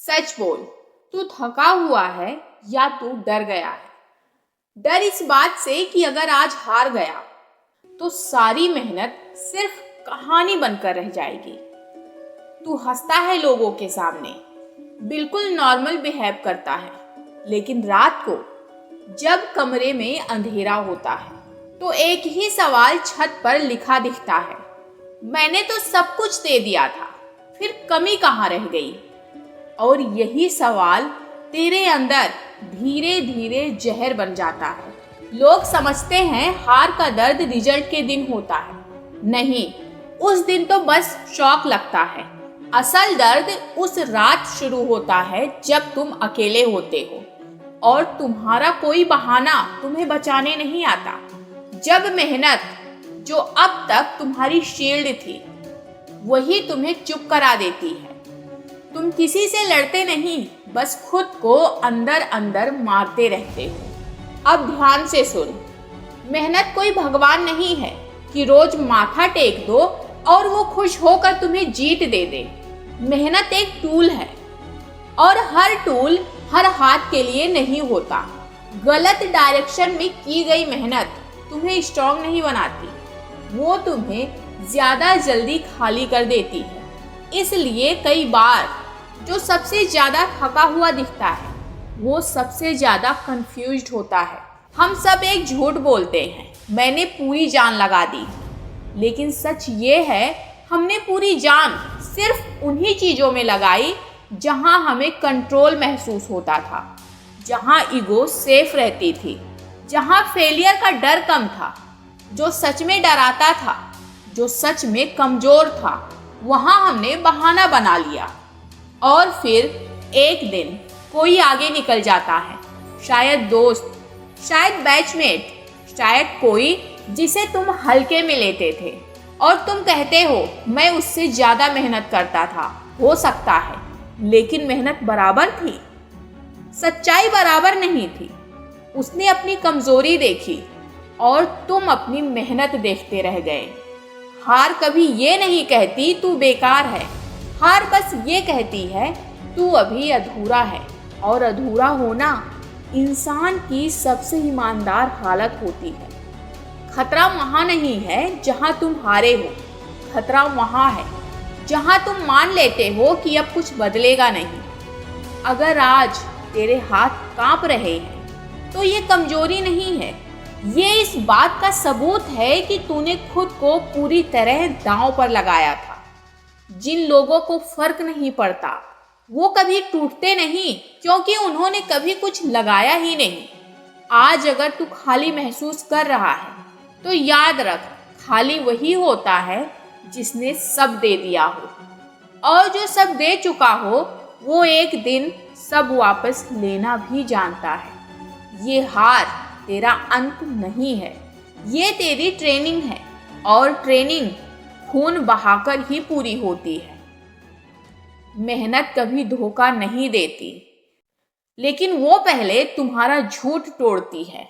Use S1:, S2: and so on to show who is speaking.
S1: सच बोल, तू थका हुआ है या तू डर गया है? डर इस बात से कि अगर आज हार गया तो सारी मेहनत सिर्फ कहानी बनकर रह जाएगी। तू हंसता है लोगों के सामने, बिल्कुल नॉर्मल बिहेव करता है, लेकिन रात को जब कमरे में अंधेरा होता है तो एक ही सवाल छत पर लिखा दिखता है, मैंने तो सब कुछ दे दिया था, फिर कमी कहाँ रह गई? और यही सवाल तेरे अंदर धीरे धीरे जहर बन जाता है। लोग समझते हैं हार का दर्द रिजल्ट के दिन होता है। नहीं, उस दिन तो बस शॉक लगता है। असल दर्द उस रात शुरू होता है जब तुम अकेले होते हो और तुम्हारा कोई बहाना तुम्हें बचाने नहीं आता। जब मेहनत, जो अब तक तुम्हारी शील्ड थी, वही तुम्हें चुप करा देती है। तुम किसी से लड़ते नहीं, बस खुद को अंदर अंदर मारते रहते हो। अब ध्यान से सुन, मेहनत कोई भगवान नहीं है कि रोज माथा टेक दो और वो खुश होकर तुम्हें जीत दे दे। मेहनत एक टूल है और हर टूल हर हाथ के लिए नहीं होता। गलत डायरेक्शन में की गई मेहनत तुम्हें स्ट्रांग नहीं बनाती, वो तुम्हें ज्यादा जल्दी खाली कर देती है। इसलिए कई बार जो सबसे ज्यादा थका हुआ दिखता है वो सबसे ज्यादा कंफ्यूज्ड होता है। हम सब एक झूठ बोलते हैं, मैंने पूरी जान लगा दी, लेकिन सच ये है हमने पूरी जान सिर्फ उन्हीं चीज़ों में लगाई जहां हमें कंट्रोल महसूस होता था, जहां ईगो सेफ रहती थी, जहां फेलियर का डर कम था। जो सच में डराता था, जो सच में कमज़ोर था, वहां हमने बहाना बना लिया। और फिर एक दिन कोई आगे निकल जाता है, शायद दोस्त, शायद बैचमेट, शायद कोई जिसे तुम हल्के में लेते थे, और तुम कहते हो मैं उससे ज़्यादा मेहनत करता था। हो सकता है, लेकिन मेहनत बराबर थी, सच्चाई बराबर नहीं थी। उसने अपनी कमज़ोरी देखी और तुम अपनी मेहनत देखते रह गए। हार कभी ये नहीं कहती तू बेकार है, हार बस ये कहती है तू अभी अधूरा है। और अधूरा होना इंसान की सबसे ईमानदार हालत होती है। खतरा वहाँ नहीं है जहाँ तुम हारे हो, खतरा वहाँ है जहाँ तुम मान लेते हो कि अब कुछ बदलेगा नहीं। अगर आज तेरे हाथ कांप रहे हैं तो ये कमजोरी नहीं है, ये इस बात का सबूत है कि तूने खुद को पूरी तरह दांव पर लगाया था। जिन लोगों को फर्क नहीं पड़ता वो कभी टूटते नहीं, क्योंकि उन्होंने कभी कुछ लगाया ही नहीं। आज अगर तू खाली महसूस कर रहा है तो याद रख, खाली वही होता है जिसने सब दे दिया हो, और जो सब दे चुका हो वो एक दिन सब वापस लेना भी जानता है। ये हार तेरा अंत नहीं है, ये तेरी ट्रेनिंग है, और ट्रेनिंग खून बहाकर ही पूरी होती है। मेहनत कभी धोखा नहीं देती, लेकिन वो पहले तुम्हारा झूठ तोड़ती है।